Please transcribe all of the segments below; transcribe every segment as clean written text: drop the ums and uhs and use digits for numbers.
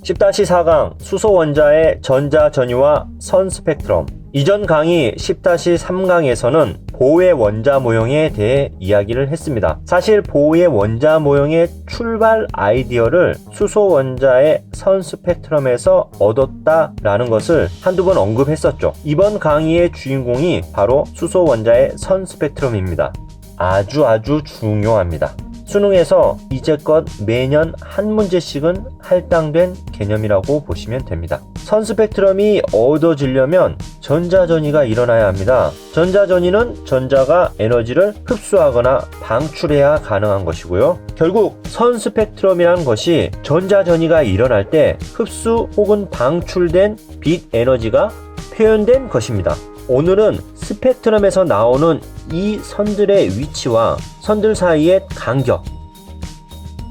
10-4강 수소 원자의 전자 전위와 선 스펙트럼. 이전 강의 10-3강에서는 보의 원자 모형에 대해 이야기를 했습니다. 사실 보의 원자 모형의 출발 아이디어를 수소 원자의 선 스펙트럼에서 얻었다라는 것을 한두 번 언급했었죠. 이번 강의의 주인공이 바로 수소 원자의 선 스펙트럼입니다. 아주 중요합니다. 수능에서 이제껏 매년 한 문제씩은 할당된 개념이라고 보시면 됩니다. 선 스펙트럼이 얻어지려면 전자전위가 일어나야 합니다. 전자전위는 전자가 에너지를 흡수하거나 방출해야 가능한 것이고요. 결국 선 스펙트럼이란 것이 전자전위가 일어날 때 흡수 혹은 방출된 빛 에너지가 표현된 것입니다. 오늘은 스펙트럼에서 나오는 이 선들의 위치와 선들 사이의 간격,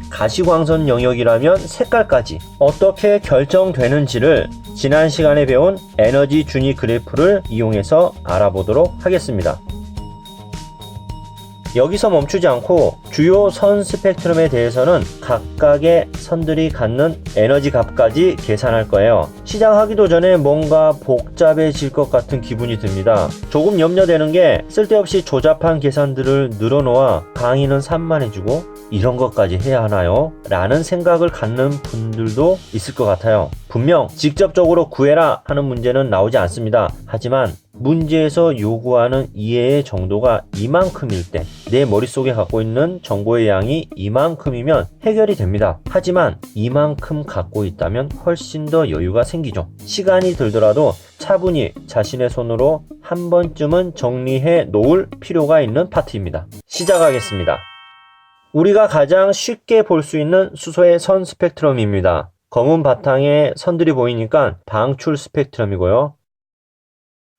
가시광선 영역이라면 색깔까지 어떻게 결정되는지를 지난 시간에 배운 에너지 준위 그래프를 이용해서 알아보도록 하겠습니다. 여기서 멈추지 않고 주요 선 스펙트럼에 대해서는 각각의 선들이 갖는 에너지 값까지 계산할 거예요. 시작하기도 전에 뭔가 복잡해질 것 같은 기분이 듭니다. 조금 염려되는 게 쓸데없이 조잡한 계산들을 늘어놓아 강의는 산만해지고 이런 것까지 해야 하나요? 라는 생각을 갖는 분들도 있을 것 같아요. 분명 직접적으로 구해라 하는 문제는 나오지 않습니다. 하지만 문제에서 요구하는 이해의 정도가 이만큼일 때, 내 머릿속에 갖고 있는 정보의 양이 이만큼이면 해결이 됩니다. 하지만 이만큼 갖고 있다면 훨씬 더 여유가 생기죠. 시간이 들더라도 차분히 자신의 손으로 한 번쯤은 정리해 놓을 필요가 있는 파트입니다. 시작하겠습니다. 우리가 가장 쉽게 볼 수 있는 수소의 선 스펙트럼입니다. 검은 바탕에 선들이 보이니까 방출 스펙트럼이고요.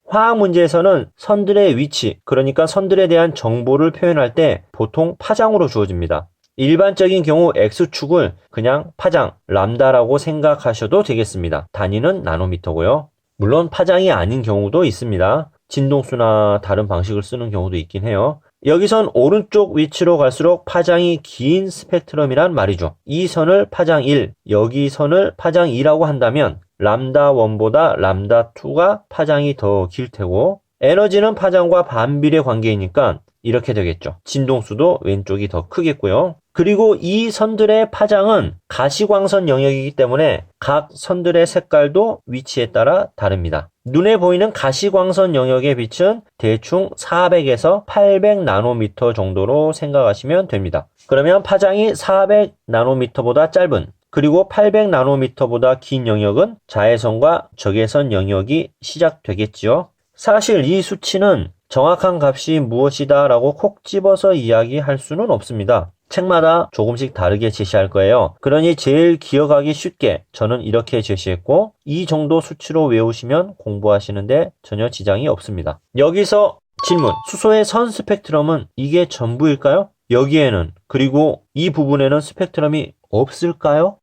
화학 문제에서는 선들의 위치, 그러니까 선들에 대한 정보를 표현할 때 보통 파장으로 주어집니다. 일반적인 경우 X축을 그냥 파장, 람다라고 생각하셔도 되겠습니다. 단위는 나노미터고요. 물론 파장이 아닌 경우도 있습니다. 진동수나 다른 방식을 쓰는 경우도 있긴 해요. 여기선 오른쪽 위치로 갈수록 파장이 긴 스펙트럼이란 말이죠. 이 선을 파장 1, 여기 선을 파장 2라고 한다면 람다 1보다 람다 2가 파장이 더 길 테고, 에너지는 파장과 반비례 관계이니까 이렇게 되겠죠. 진동수도 왼쪽이 더 크겠고요. 그리고 이 선들의 파장은 가시광선 영역이기 때문에 각 선들의 색깔도 위치에 따라 다릅니다. 눈에 보이는 가시광선 영역의 빛은 대충 400에서 800 나노미터 정도로 생각하시면 됩니다. 그러면 파장이 400 나노미터보다 짧은, 그리고 800 나노미터보다 긴 영역은 자외선과 적외선 영역이 시작되겠지요. 사실 이 수치는 정확한 값이 무엇이다 라고 콕 집어서 이야기할 수는 없습니다. 책마다 조금씩 다르게 제시할 거예요. 그러니 제일 기억하기 쉽게 저는 이렇게 제시했고, 이 정도 수치로 외우시면 공부하시는데 전혀 지장이 없습니다. 여기서 질문, 수소의 선 스펙트럼은 이게 전부일까요? 여기에는, 그리고 이 부분에는 스펙트럼이 없을까요?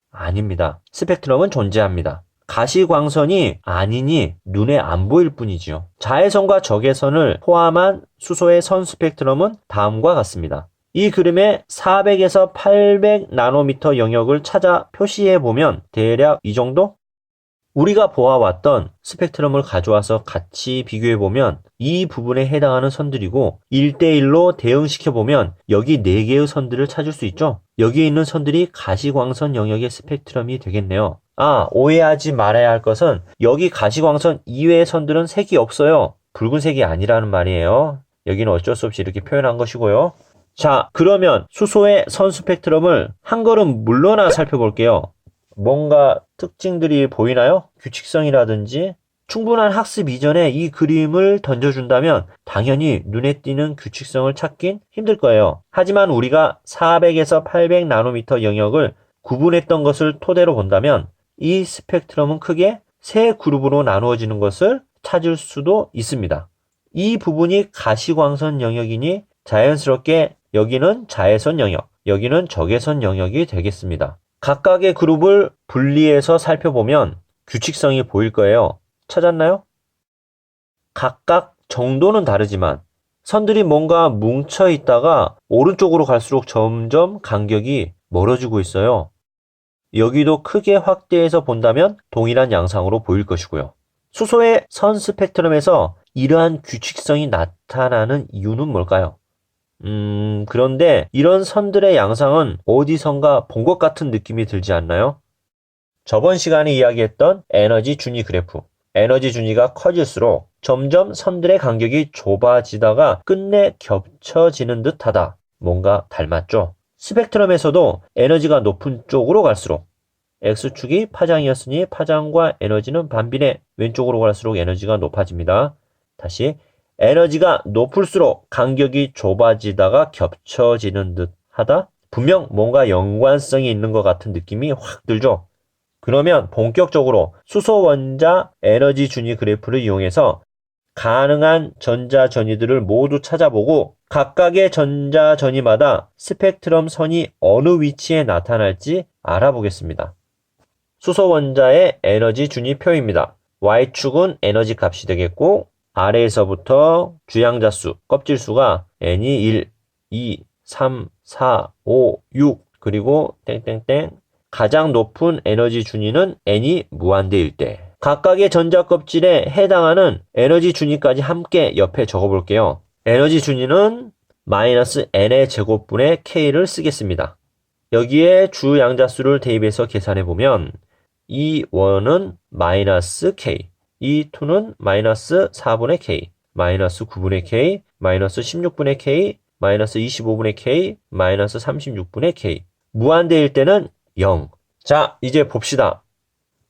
아닙니다. 스펙트럼은 존재합니다. 가시광선이 아니니 눈에 안 보일 뿐이지요. 자외선과 적외선을 포함한 수소의 선 스펙트럼은 다음과 같습니다. 이 그림에 400에서 800 나노미터 영역을 찾아 표시해 보면 대략 이 정도? 우리가 보아왔던 스펙트럼을 가져와서 같이 비교해 보면 이 부분에 해당하는 선들이고, 1대1로 대응시켜 보면 여기 4개의 선들을 찾을 수 있죠. 여기에 있는 선들이 가시광선 영역의 스펙트럼이 되겠네요. 오해하지 말아야 할 것은 여기 가시광선 이외의 선들은 색이 없어요. 붉은색이 아니라는 말이에요. 여기는 어쩔 수 없이 이렇게 표현한 것이고요. 자, 그러면 수소의 선 스펙트럼을 한 걸음 물러나 살펴볼게요. 뭔가 특징들이 보이나요? 규칙성이라든지. 충분한 학습 이전에 이 그림을 던져준다면 당연히 눈에 띄는 규칙성을 찾긴 힘들 거예요. 하지만 우리가 400에서 800 나노미터 영역을 구분했던 것을 토대로 본다면 이 스펙트럼은 크게 세 그룹으로 나누어지는 것을 찾을 수도 있습니다. 이 부분이 가시광선 영역이니 자연스럽게 여기는 자외선 영역, 여기는 적외선 영역이 되겠습니다. 각각의 그룹을 분리해서 살펴보면 규칙성이 보일 거예요. 찾았나요? 각각 정도는 다르지만 선들이 뭔가 뭉쳐 있다가 오른쪽으로 갈수록 점점 간격이 멀어지고 있어요. 여기도 크게 확대해서 본다면 동일한 양상으로 보일 것이고요. 수소의 선 스펙트럼에서 이러한 규칙성이 나타나는 이유는 뭘까요? 그런데 이런 선들의 양상은 어디선가 본 것 같은 느낌이 들지 않나요? 저번 시간에 이야기했던 에너지 준위 그래프. 에너지 준위가 커질수록 점점 선들의 간격이 좁아지다가 끝내 겹쳐지는 듯하다. 뭔가 닮았죠? 스펙트럼에서도 에너지가 높은 쪽으로 갈수록 X축이 파장이었으니 파장과 에너지는 반비례, 왼쪽으로 갈수록 에너지가 높아집니다. 다시 에너지가 높을수록 간격이 좁아지다가 겹쳐지는 듯하다. 분명 뭔가 연관성이 있는 것 같은 느낌이 확 들죠. 그러면 본격적으로 수소 원자 에너지 준위 그래프를 이용해서 가능한 전자 전위들을 모두 찾아보고 각각의 전자 전위마다 스펙트럼 선이 어느 위치에 나타날지 알아보겠습니다. 수소 원자의 에너지 준위표입니다. Y축은 에너지 값이 되겠고 아래에서부터 주양자수, 껍질수가 N이 1, 2, 3, 4, 5, 6 그리고 땡땡땡 가장 높은 에너지 준위는 N이 무한대일 때 각각의 전자 껍질에 해당하는 에너지 준위까지 함께 옆에 적어볼게요. 에너지 준위는 마이너스 N의 제곱분의 K를 쓰겠습니다. 여기에 주양자수를 대입해서 계산해보면 이 1은 마이너스 K, 이 2는 마이너스 4분의 K, 마이너스 9분의 K, 마이너스 16분의 K, 마이너스 25분의 K, 마이너스 36분의 K. 무한대일 때는 0. 자, 이제 봅시다.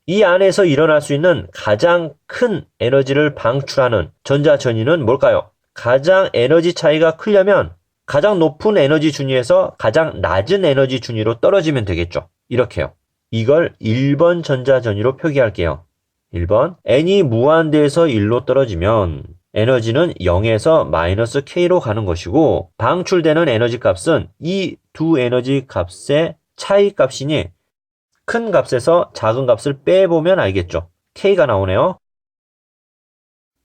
이 안에서 일어날 수 있는 가장 큰 에너지를 방출하는 전자 전위는 뭘까요? 가장 에너지 차이가 크려면 가장 높은 에너지 준위에서 가장 낮은 에너지 준위로 떨어지면 되겠죠. 이렇게요. 이걸 1번 전자 전위로 표기할게요. 1번 N이 무한대에서 1로 떨어지면 에너지는 0에서 마이너스 K로 가는 것이고 방출되는 에너지 값은 이 두 에너지 값의 차이 값이니 큰 값에서 작은 값을 빼보면 알겠죠. K가 나오네요.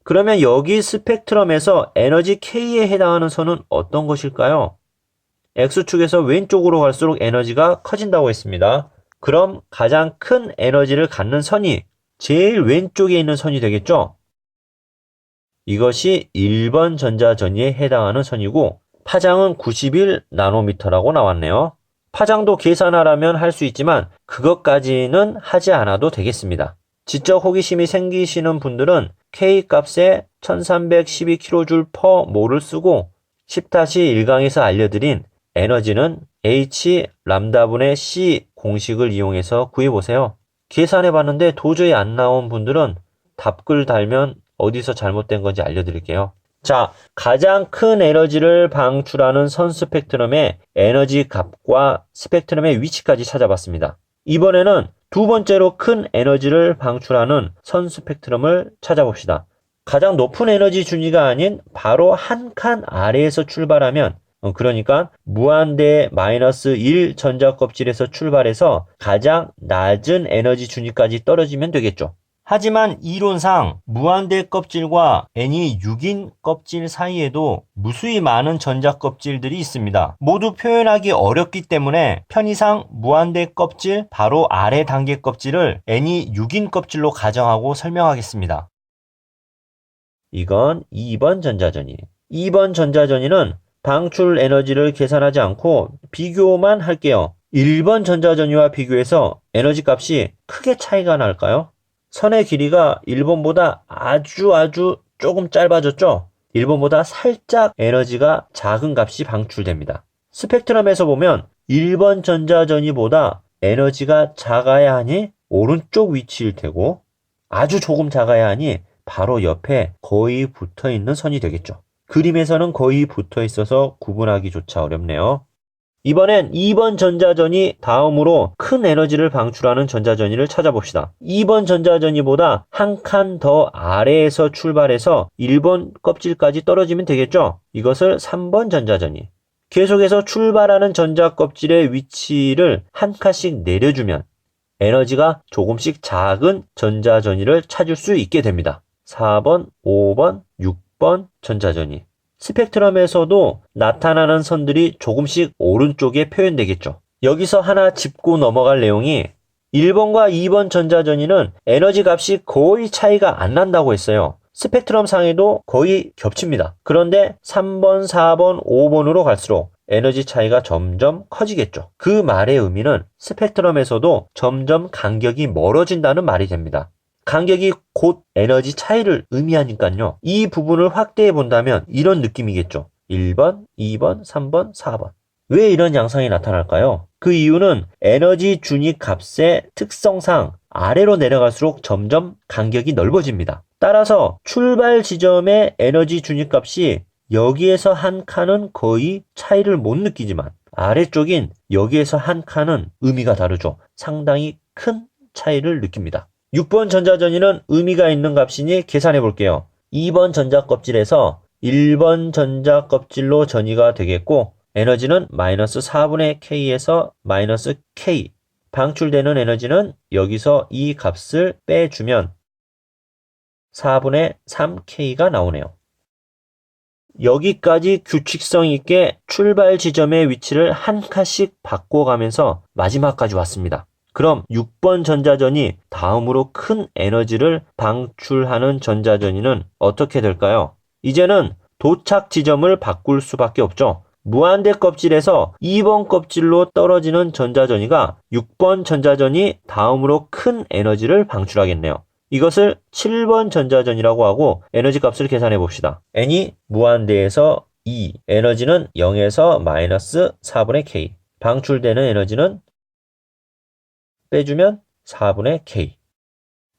그러면 여기 스펙트럼에서 에너지 K에 해당하는 선은 어떤 것일까요? X축에서 왼쪽으로 갈수록 에너지가 커진다고 했습니다. 그럼 가장 큰 에너지를 갖는 선이 제일 왼쪽에 있는 선이 되겠죠? 이것이 1번 전자전위에 해당하는 선이고 파장은 91나노미터라고 나왔네요. 파장도 계산하라면 할 수 있지만 그것까지는 하지 않아도 되겠습니다. 지적 호기심이 생기시는 분들은 K값에 1312kJ/몰을 쓰고 10-1강에서 알려드린 에너지는 H 람다분의 C 공식을 이용해서 구해보세요. 계산해봤는데 도저히 안 나온 분들은 답글 달면 어디서 잘못된 건지 알려드릴게요. 자, 가장 큰 에너지를 방출하는 선 스펙트럼의 에너지 값과 스펙트럼의 위치까지 찾아봤습니다. 이번에는 두 번째로 큰 에너지를 방출하는 선 스펙트럼을 찾아봅시다. 가장 높은 에너지 준위가 아닌 바로 한 칸 아래에서 출발하면 그러니까 무한대 마이너스 1 전자 껍질에서 출발해서 가장 낮은 에너지 준위까지 떨어지면 되겠죠. 하지만 이론상 무한대 껍질과 N이 6인 껍질 사이에도 무수히 많은 전자 껍질들이 있습니다. 모두 표현하기 어렵기 때문에 편의상 무한대 껍질 바로 아래 단계 껍질을 N이 6인 껍질로 가정하고 설명하겠습니다. 이건 2번 전자전이. 2번 전자전이는 방출 에너지를 계산하지 않고 비교만 할게요. 1번 전자전이와 비교해서 에너지 값이 크게 차이가 날까요? 선의 길이가 1번보다 아주 조금 짧아졌죠? 1번보다 살짝 에너지가 작은 값이 방출됩니다. 스펙트럼에서 보면 1번 전자전이보다 에너지가 작아야 하니 오른쪽 위치일 테고 아주 조금 작아야 하니 바로 옆에 거의 붙어 있는 선이 되겠죠. 그림에서는 거의 붙어 있어서 구분하기조차 어렵네요. 이번엔 2번 전자전이 다음으로 큰 에너지를 방출하는 전자전이를 찾아봅시다. 2번 전자전이보다 한 칸 더 아래에서 출발해서 1번 껍질까지 떨어지면 되겠죠? 이것을 3번 전자전이. 계속해서 출발하는 전자 껍질의 위치를 한 칸씩 내려주면 에너지가 조금씩 작은 전자전이를 찾을 수 있게 됩니다. 4번, 5번, 6번 전자전이. 스펙트럼에서도 나타나는 선들이 조금씩 오른쪽에 표현되겠죠. 여기서 하나 짚고 넘어갈 내용이 1번과 2번 전자전이는 에너지 값이 거의 차이가 안 난다고 했어요. 스펙트럼 상에도 거의 겹칩니다. 그런데 3번, 4번, 5번으로 갈수록 에너지 차이가 점점 커지겠죠. 그 말의 의미는 스펙트럼에서도 점점 간격이 멀어진다는 말이 됩니다. 간격이 곧 에너지 차이를 의미하니까요. 이 부분을 확대해 본다면 이런 느낌이겠죠. 1번, 2번, 3번, 4번. 왜 이런 양상이 나타날까요? 그 이유는 에너지 준위 값의 특성상 아래로 내려갈수록 점점 간격이 넓어집니다. 따라서 출발 지점의 에너지 준위 값이 여기에서 한 칸은 거의 차이를 못 느끼지만 아래쪽인 여기에서 한 칸은 의미가 다르죠. 상당히 큰 차이를 느낍니다. 6번 전자전이는 의미가 있는 값이니 계산해 볼게요. 2번 전자껍질에서 1번 전자껍질로 전이가 되겠고 에너지는 마이너스 4분의 K에서 마이너스 K. 방출되는 에너지는 여기서 이 값을 빼주면 4분의 3K가 나오네요. 여기까지 규칙성 있게 출발 지점의 위치를 한 칸씩 바꿔가면서 마지막까지 왔습니다. 그럼 6번 전자전이 다음으로 큰 에너지를 방출하는 전자전이는 어떻게 될까요? 이제는 도착 지점을 바꿀 수밖에 없죠. 무한대 껍질에서 2번 껍질로 떨어지는 전자전이가 6번 전자전이 다음으로 큰 에너지를 방출하겠네요. 이것을 7번 전자전이라고 하고 에너지 값을 계산해 봅시다. n이 무한대에서 2, 에너지는 0에서 마이너스 4분의 k. 방출되는 에너지는 빼주면 4분의 k.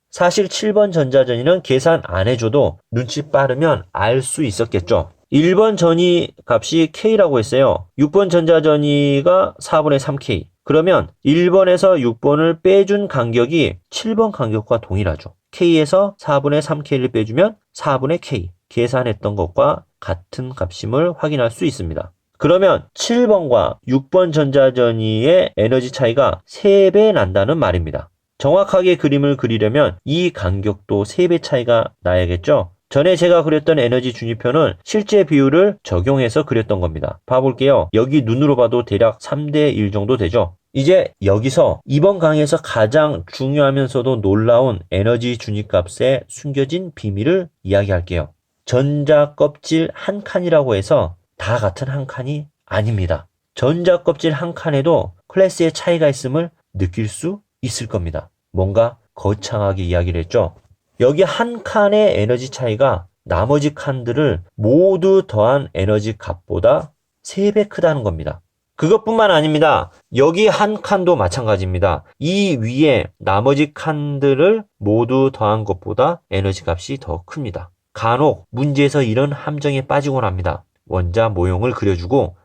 사실 7번 전자전이는 계산 안 해줘도 눈치 빠르면 알 수 있었겠죠. 1번 전이 값이 k라고 했어요. 6번 전자전이가 4분의 3k. 그러면 1번에서 6번을 빼준 간격이 7번 간격과 동일하죠. k에서 4분의 3k를 빼주면 4분의 k. 계산했던 것과 같은 값임을 확인할 수 있습니다. 그러면 7번과 6번 전자전이의 에너지 차이가 3배 난다는 말입니다. 정확하게 그림을 그리려면 이 간격도 3배 차이가 나야겠죠? 전에 제가 그렸던 에너지 준위표는 실제 비율을 적용해서 그렸던 겁니다. 봐볼게요. 여기 눈으로 봐도 대략 3대 1 정도 되죠? 이제 여기서 이번 강의에서 가장 중요하면서도 놀라운 에너지 준위값의 숨겨진 비밀을 이야기할게요. 전자 껍질 한 칸이라고 해서 다 같은 한 칸이 아닙니다. 전자 껍질 한 칸에도 클래스의 차이가 있음을 느낄 수 있을 겁니다. 뭔가 거창하게 이야기를 했죠. 여기 한 칸의 에너지 차이가 나머지 칸들을 모두 더한 에너지 값보다 3배 크다는 겁니다. 그것뿐만 아닙니다. 여기 한 칸도 마찬가지입니다. 이 위에 나머지 칸들을 모두 더한 것보다 에너지 값이 더 큽니다. 간혹 문제에서 이런 함정에 빠지곤 합니다. 원자 모형을 그려주고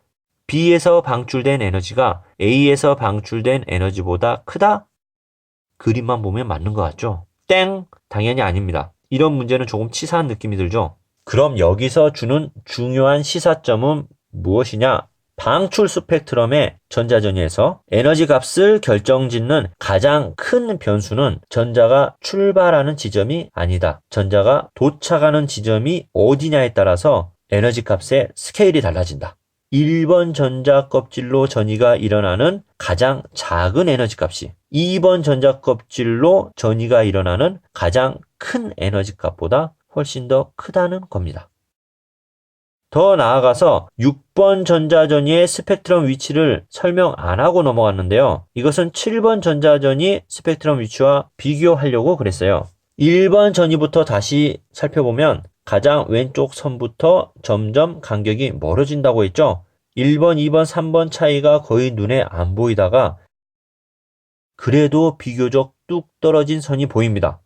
B에서 방출된 에너지가 A에서 방출된 에너지보다 크다? 그림만 보면 맞는 것 같죠? 땡! 당연히 아닙니다. 이런 문제는 조금 치사한 느낌이 들죠? 그럼 여기서 주는 중요한 시사점은 무엇이냐? 방출 스펙트럼의 전자전이에서 에너지 값을 결정짓는 가장 큰 변수는 전자가 출발하는 지점이 아니다. 전자가 도착하는 지점이 어디냐에 따라서 에너지 값의 스케일이 달라진다. 1번 전자 껍질로 전이가 일어나는 가장 작은 에너지 값이 2번 전자 껍질로 전이가 일어나는 가장 큰 에너지 값보다 훨씬 더 크다는 겁니다. 더 나아가서 6번 전자전이의 스펙트럼 위치를 설명 안 하고 넘어갔는데요. 이것은 7번 전자전이 스펙트럼 위치와 비교하려고 그랬어요. 1번 전이부터 다시 살펴보면 가장 왼쪽 선부터 점점 간격이 멀어진다고 했죠. 1번, 2번, 3번 차이가 거의 눈에 안 보이다가 그래도 비교적 뚝 떨어진 선이 보입니다.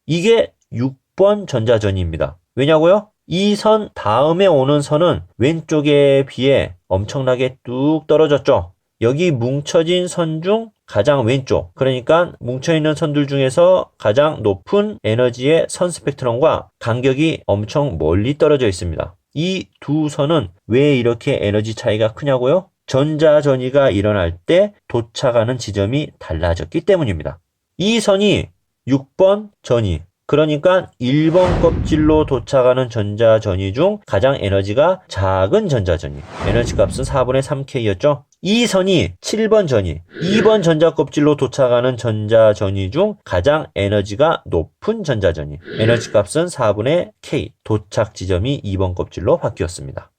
이게 6번 전자전입니다. 왜냐고요? 이 선 다음에 오는 선은 왼쪽에 비해 엄청나게 뚝 떨어졌죠. 여기 뭉쳐진 선 중 가장 왼쪽, 그러니까 뭉쳐있는 선들 중에서 가장 높은 에너지의 선 스펙트럼과 간격이 엄청 멀리 떨어져 있습니다. 이 두 선은 왜 이렇게 에너지 차이가 크냐고요? 전자전이가 일어날 때 도착하는 지점이 달라졌기 때문입니다. 이 선이 6번 전이, 그러니까 1번 껍질로 도착하는 전자전이 중 가장 에너지가 작은 전자전이. 에너지 값은 4분의 3K였죠. 이 선이 7번 전이 2번 전자껍질로 도착하는 전자전이 중 가장 에너지가 높은 전자전이. 에너지 값은 4분의 K. 도착 지점이 2번 껍질로 바뀌었습니다.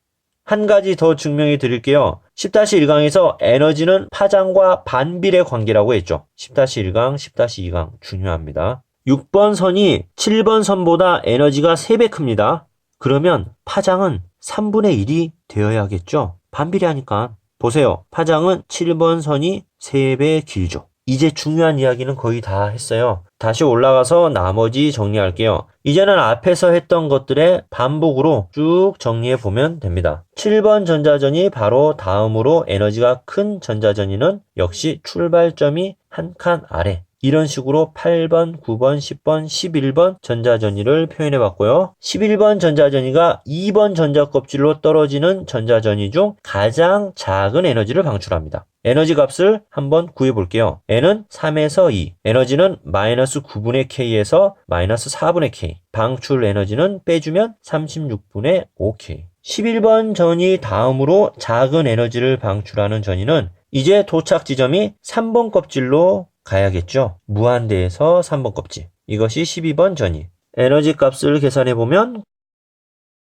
한 가지 더 증명해 드릴게요. 10-1강에서 에너지는 파장과 반비례 관계라고 했죠. 10-1강, 10-2강 중요합니다. 6번 선이 7번 선보다 에너지가 3배 큽니다. 그러면 파장은 3분의 1이 되어야겠죠. 반비례하니까. 보세요. 파장은 7번 선이 3배 길죠. 이제 중요한 이야기는 거의 다 했어요. 다시 올라가서 나머지 정리할게요. 이제는 앞에서 했던 것들의 반복으로 쭉 정리해 보면 됩니다. 7번 전자전이 바로 다음으로 에너지가 큰 전자전이는 역시 출발점이 한 칸 아래. 이런 식으로 8번, 9번, 10번, 11번 전자전이를 표현해 봤고요. 11번 전자전이가 2번 전자껍질로 떨어지는 전자전이 중 가장 작은 에너지를 방출합니다. 에너지 값을 한번 구해 볼게요. N은 3에서 2. 에너지는 마이너스 9분의 K에서 마이너스 4분의 K. 방출 에너지는 빼주면 36분의 5K. 11번 전이 다음으로 작은 에너지를 방출하는 전이는 이제 도착 지점이 3번 껍질로 가야겠죠. 무한대에서 3번 껍질. 이것이 12번 전이. 에너지 값을 계산해보면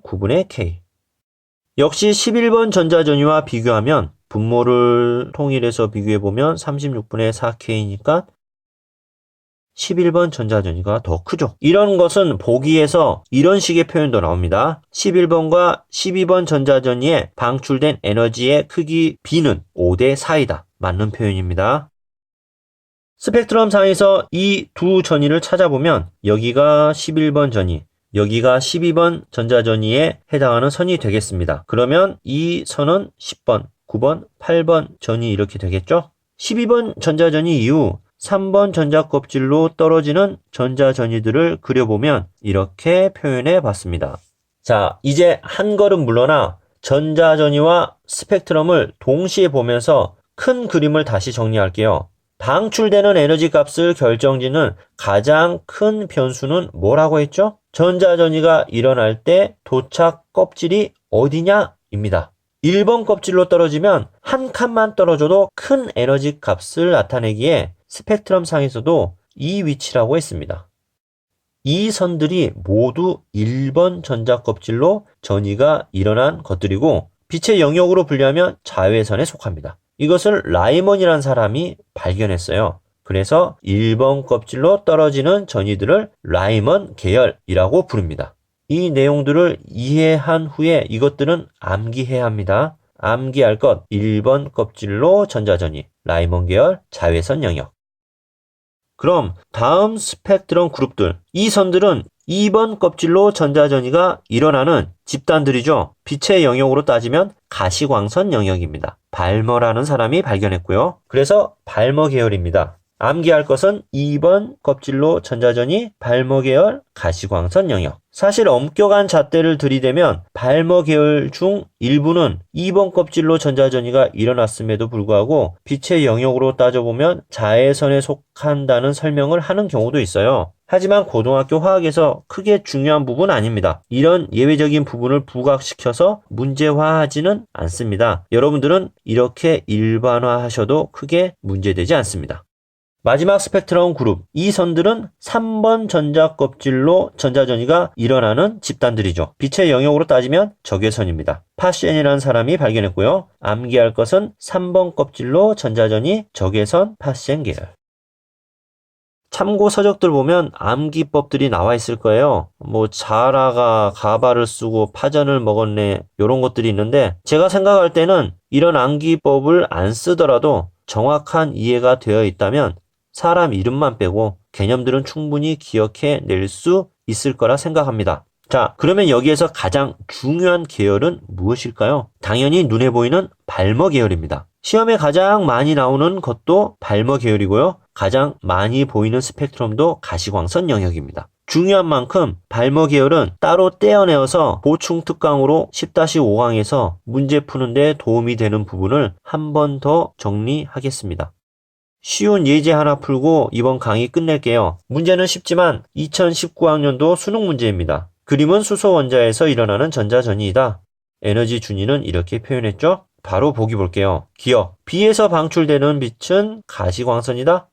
9분의 K. 역시 11번 전자전이와 비교하면 분모를 통일해서 비교해보면 36분의 4K니까 11번 전자전이가 더 크죠. 이런 것은 보기에서 이런 식의 표현도 나옵니다. 11번과 12번 전자전이에 방출된 에너지의 크기 B는 5대 4이다. 맞는 표현입니다. 스펙트럼 상에서 이 두 전이를 찾아보면 여기가 11번 전이, 여기가 12번 전자전이에 해당하는 선이 되겠습니다. 그러면 이 선은 10번, 9번, 8번 전이 이렇게 되겠죠? 12번 전자전이 이후 3번 전자껍질로 떨어지는 전자전이들을 그려보면 이렇게 표현해 봤습니다. 자, 이제 한 걸음 물러나 전자전이와 스펙트럼을 동시에 보면서 큰 그림을 다시 정리할게요. 방출되는 에너지 값을 결정짓는 가장 큰 변수는 뭐라고 했죠? 전자전이가 일어날 때 도착 껍질이 어디냐입니다. 1번 껍질로 떨어지면 한 칸만 떨어져도 큰 에너지 값을 나타내기에 스펙트럼 상에서도 이 위치라고 했습니다. 이 선들이 모두 1번 전자껍질로 전이가 일어난 것들이고 빛의 영역으로 분류하면 자외선에 속합니다. 이것을 라이먼이라는 사람이 발견했어요. 그래서 1번 껍질로 떨어지는 전이들을 라이먼 계열이라고 부릅니다. 이 내용들을 이해한 후에 이것들은 암기해야 합니다. 암기할 것 1번 껍질로 전자전이, 라이먼 계열, 자외선 영역. 그럼 다음 스펙트럼 그룹들, 이 선들은 2번 껍질로 전자전이가 일어나는 집단들이죠. 빛의 영역으로 따지면 가시광선 영역입니다. 발머라는 사람이 발견했고요. 그래서 발머 계열입니다. 암기할 것은 2번 껍질로 전자전이 발머 계열 가시광선 영역. 사실 엄격한 잣대를 들이대면 발머 계열 중 일부는 2번 껍질로 전자전이가 일어났음에도 불구하고 빛의 영역으로 따져보면 자외선에 속한다는 설명을 하는 경우도 있어요. 하지만 고등학교 화학에서 크게 중요한 부분은 아닙니다. 이런 예외적인 부분을 부각시켜서 문제화하지는 않습니다. 여러분들은 이렇게 일반화하셔도 크게 문제되지 않습니다. 마지막 스펙트럼 그룹, 이 선들은 3번 전자껍질로 전자전이가 일어나는 집단들이죠. 빛의 영역으로 따지면 적외선입니다. 파셴이라는 사람이 발견했고요. 암기할 것은 3번 껍질로 전자전이 적외선 파셴 계열. 참고 서적들 보면 암기법들이 나와 있을 거예요. 자라가 가발을 쓰고 파전을 먹었네 이런 것들이 있는데 제가 생각할 때는 이런 암기법을 안 쓰더라도 정확한 이해가 되어 있다면 사람 이름만 빼고 개념들은 충분히 기억해 낼 수 있을 거라 생각합니다. 자, 그러면 여기에서 가장 중요한 계열은 무엇일까요? 당연히 눈에 보이는 발머 계열입니다. 시험에 가장 많이 나오는 것도 발머 계열이고요. 가장 많이 보이는 스펙트럼도 가시광선 영역입니다. 중요한 만큼 발머 계열은 따로 떼어내어서 보충 특강으로 10-5강에서 문제 푸는 데 도움이 되는 부분을 한 번 더 정리하겠습니다. 쉬운 예제 하나 풀고 이번 강의 끝낼게요. 문제는 쉽지만 2019학년도 수능 문제입니다. 그림은 수소 원자에서 일어나는 전자전이이다. 에너지 준위는 이렇게 표현했죠? 바로 보기 볼게요. 기억. B에서 방출되는 빛은 가시광선이다.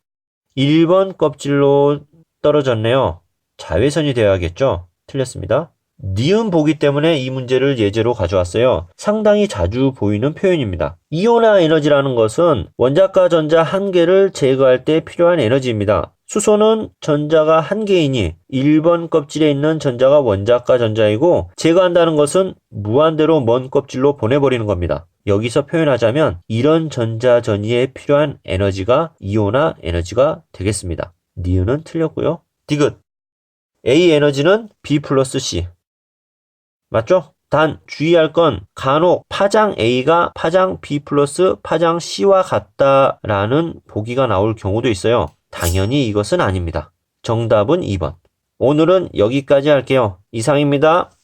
1번 껍질로 떨어졌네요. 자외선이 되어야겠죠? 틀렸습니다. 니은 보기 때문에 이 문제를 예제로 가져왔어요. 상당히 자주 보이는 표현입니다. 이온화 에너지라는 것은 원자과 전자 한 개를 제거할 때 필요한 에너지입니다. 수소는 전자가 한 개이니 1번 껍질에 있는 전자가 원자과 전자이고 제거한다는 것은 무한대로 먼 껍질로 보내버리는 겁니다. 여기서 표현하자면 이런 전자 전이에 필요한 에너지가 이온화 에너지가 되겠습니다. 니은은 틀렸고요. 디귿. A 에너지는 B 플러스 C. 맞죠? 단 주의할 건 간혹 파장 A가 파장 B 플러스 파장 C와 같다라는 보기가 나올 경우도 있어요. 당연히 이것은 아닙니다. 정답은 2번. 오늘은 여기까지 할게요. 이상입니다.